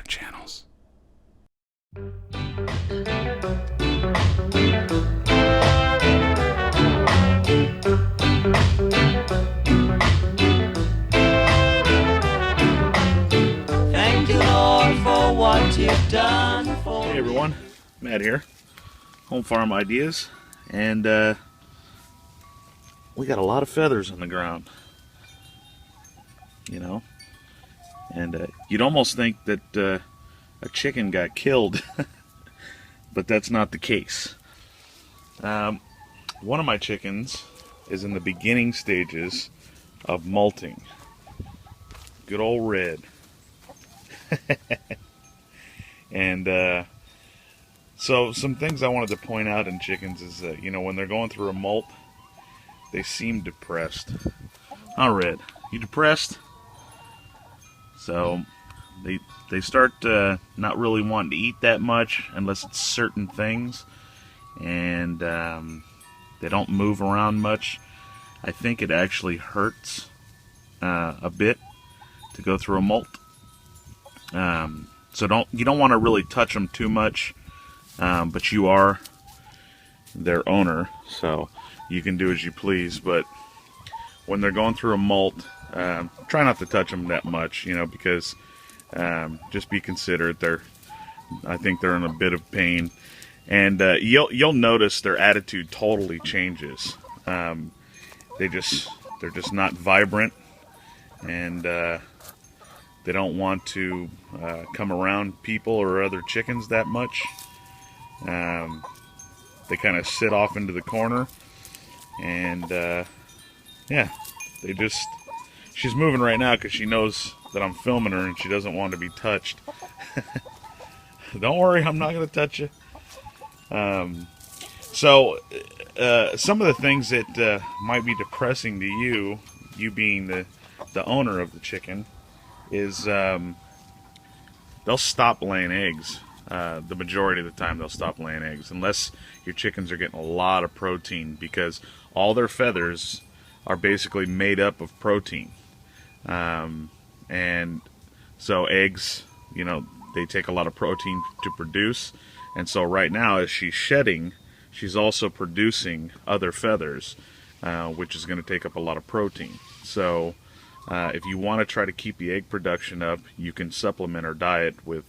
channels. Thank you, Lord, for what you've done for me. Hey everyone, Matt here, Home Farm Ideas, and we got a lot of feathers on the ground, you know, and you'd almost think that a chicken got killed, but that's not the case. One of my chickens is in the beginning stages of molting. Good old Red. And so some things I wanted to point out in chickens is that, you know, when they're going through a molt, they seem depressed. Huh, Red? You depressed? So they start not really wanting to eat that much unless it's certain things, and they don't move around much. I think it actually hurts a bit to go through a molt. So you don't want to really touch them too much, but you are their owner, so you can do as you please. But when they're going through a molt, try not to touch them that much, you know, because just be considerate. I think they're in a bit of pain, and you'll notice their attitude totally changes. They're just not vibrant, and they don't want to come around people or other chickens that much. They kind of sit off into the corner, and yeah, she's moving right now because she knows that I'm filming her and she doesn't want to be touched. Don't worry, I'm not going to touch you. So some of the things that might be depressing to you being the owner of the chicken, is they'll stop laying eggs. The majority of the time they'll stop laying eggs, unless your chickens are getting a lot of protein, because all their feathers are basically made up of protein. And so eggs, you know, they take a lot of protein to produce, and so right now as she's shedding, she's also producing other feathers, which is going to take up a lot of protein. So if you want to try to keep the egg production up, you can supplement her diet with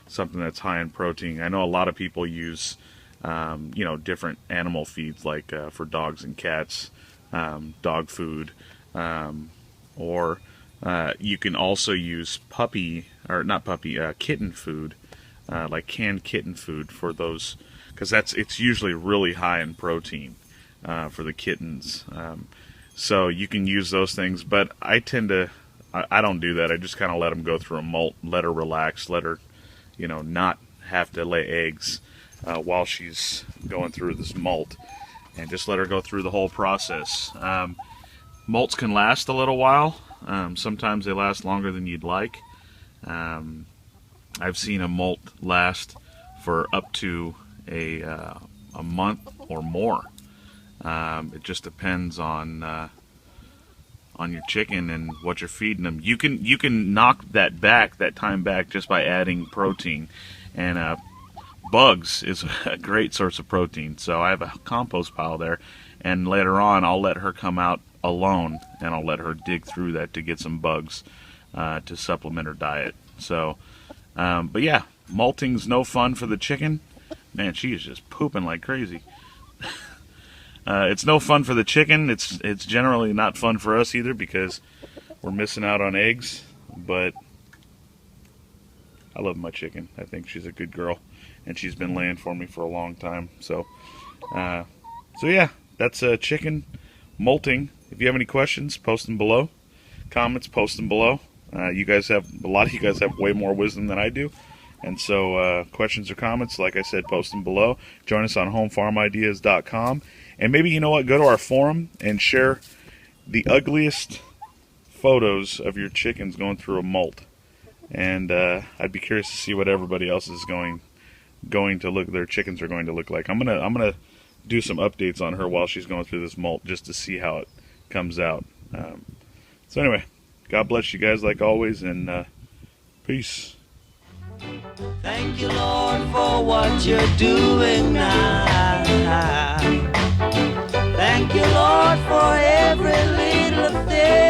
something that's high in protein. I know a lot of people use you know, different animal feeds, like for dogs and cats, dog food, or you can also use kitten food, like canned kitten food for those, because it's usually really high in protein for the kittens. So you can use those things, but I don't do that. I just kind of let them go through a molt, let her relax, let her, you know, not have to lay eggs while she's going through this molt, and just let her go through the whole process. Molts can last a little while. Sometimes they last longer than you'd like. I've seen a molt last for up to a month or more. It just depends on your chicken and what you're feeding them. You can knock that time back just by adding protein, and bugs is a great source of protein. So I have a compost pile there, and later on I'll let her come out alone, and I'll let her dig through that to get some bugs to supplement her diet. So, but yeah, molting's no fun for the chicken. Man, she is just pooping like crazy. It's no fun for the chicken. It's generally not fun for us either, because we're missing out on eggs. But I love my chicken. I think she's a good girl, and she's been laying for me for a long time. So yeah, that's chicken molting. If you have any questions, post them below. Comments, post them below. A lot of you guys have way more wisdom than I do. And so questions or comments, like I said, post them below. Join us on homefarmideas.com. And maybe, you know what, go to our forum and share the ugliest photos of your chickens going through a molt. And I'd be curious to see what everybody else is going to look, their chickens are going to look like. I'm gonna do some updates on her while she's going through this molt, just to see how it comes out. So anyway, God bless you guys like always, and peace. Thank you, Lord, for what you're doing now. Thank you, Lord, for every little thing.